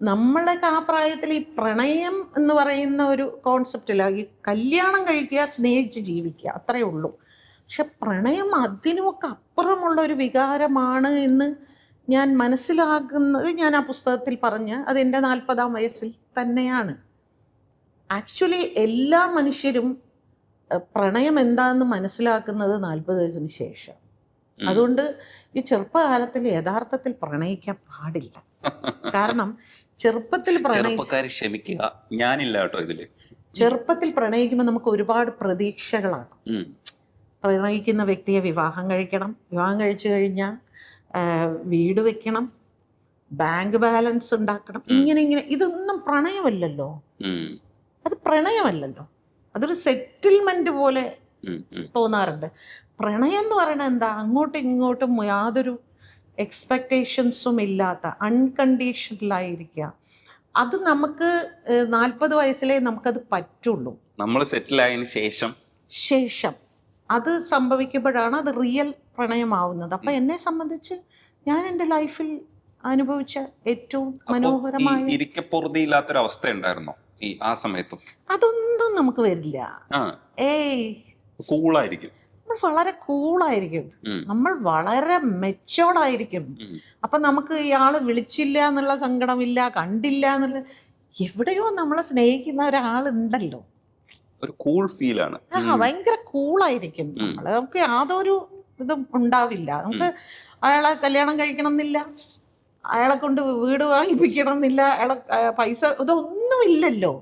നമ്മളൊക്കെ ആ പ്രായത്തിൽ ഈ പ്രണയം എന്ന് പറയുന്ന ഒരു കോൺസെപ്റ്റില്ല. ഈ കല്യാണം കഴിക്കുക, സ്നേഹിച്ച് ജീവിക്കുക, അത്രയേ ഉള്ളൂ. പക്ഷെ പ്രണയം അതിനുമൊക്കെ അപ്പുറമുള്ള ഒരു വികാരമാണ് എന്ന് ഞാൻ മനസ്സിലാക്കുന്നത് ഞാൻ ആ പുസ്തകത്തിൽ പറഞ്ഞ് അതെൻ്റെ 40-ാം വയസ്സിൽ തന്നെയാണ്. ആക്ച്വലി എല്ലാ മനുഷ്യരും പ്രണയം എന്താണെന്ന് മനസ്സിലാക്കുന്നത് 40 വയസ്സിന് ശേഷം. അതുകൊണ്ട് ഈ ചെറുപ്പകാലത്തിൽ യഥാർത്ഥത്തിൽ പ്രണയിക്കാൻ പാടില്ല. കാരണം ചെറുപ്പത്തിൽ ക്ഷമിക്കുക, ഞാനില്ല കേട്ടോ ഇതില്. ചെറുപ്പത്തിൽ പ്രണയിക്കുമ്പോൾ നമുക്ക് ഒരുപാട് പ്രതീക്ഷകളാണ്. പ്രണയിക്കുന്ന വ്യക്തിയെ വിവാഹം കഴിക്കണം, വിവാഹം കഴിച്ചു കഴിഞ്ഞാൽ വീട് വെക്കണം, ബാങ്ക് ബാലൻസ് ഉണ്ടാക്കണം, ഇങ്ങനെ ഇതൊന്നും പ്രണയമല്ലല്ലോ. അത് പ്രണയമല്ലല്ലോ, അതൊരു സെറ്റിൽമെന്റ് പോലെ തോന്നാറുണ്ട്. പ്രണയം എന്ന് പറയുന്നത് എന്താ? അങ്ങോട്ടും ഇങ്ങോട്ടും യാതൊരു എക്സ്പെക്റ്റേഷൻസും ഇല്ലാത്ത അൺകണ്ടീഷണലായിരിക്കുക. അത് നമുക്ക് 40 വയസ്സിലേ നമുക്കത് പറ്റുള്ളൂ. നമ്മൾ സെറ്റിലായതിനു ശേഷം അത് സംഭവിക്കുമ്പോഴാണ് അത് റിയൽ പ്രണയമാവുന്നത്. അപ്പം എന്നെ സംബന്ധിച്ച് ഞാൻ എൻ്റെ ലൈഫിൽ അനുഭവിച്ച ഏറ്റവും മനോഹരമായ ഇരിക്കപ്പുറതിയില്ലാത്തൊരവസ്ഥ ഉണ്ടായിരുന്നോ ഈ ആ സമയത്തും? അതൊന്നും നമുക്ക് വരില്ല. കൂളായിരിക്കും, നമ്മൾ വളരെ കൂളായിരിക്കും, നമ്മൾ വളരെ മെച്ചോർഡായിരിക്കും. അപ്പം നമുക്ക് ഇയാൾ വിളിച്ചില്ല എന്നുള്ള സങ്കടമില്ല, കണ്ടില്ല എന്നുള്ള, എവിടെയോ നമ്മളെ സ്നേഹിക്കുന്ന ഒരാളുണ്ടല്ലോ, ഒരു കൂൾ ഫീലാണ്. ഭയങ്കര കൂളായിരിക്കും. നമുക്ക് യാതൊരു ഇതും ഉണ്ടാവില്ല. നമുക്ക് അയാളെ കല്യാണം കഴിക്കണം എന്നില്ല, അയാളെ കൊണ്ട് വീട് വാങ്ങിപ്പിക്കണം എന്നില്ല, അയാളെ പൈസ ഇതൊന്നും ഇല്ലല്ലോ.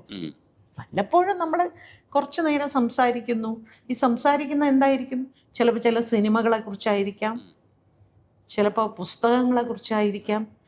വല്ലപ്പോഴും നമ്മൾ കുറച്ച് നേരം സംസാരിക്കുന്നു. ഈ സംസാരിക്കുന്ന എന്തായിരിക്കും? ചിലപ്പോൾ ചില സിനിമകളെ കുറിച്ചായിരിക്കാം, ചിലപ്പോൾ പുസ്തകങ്ങളെ കുറിച്ചായിരിക്കാം,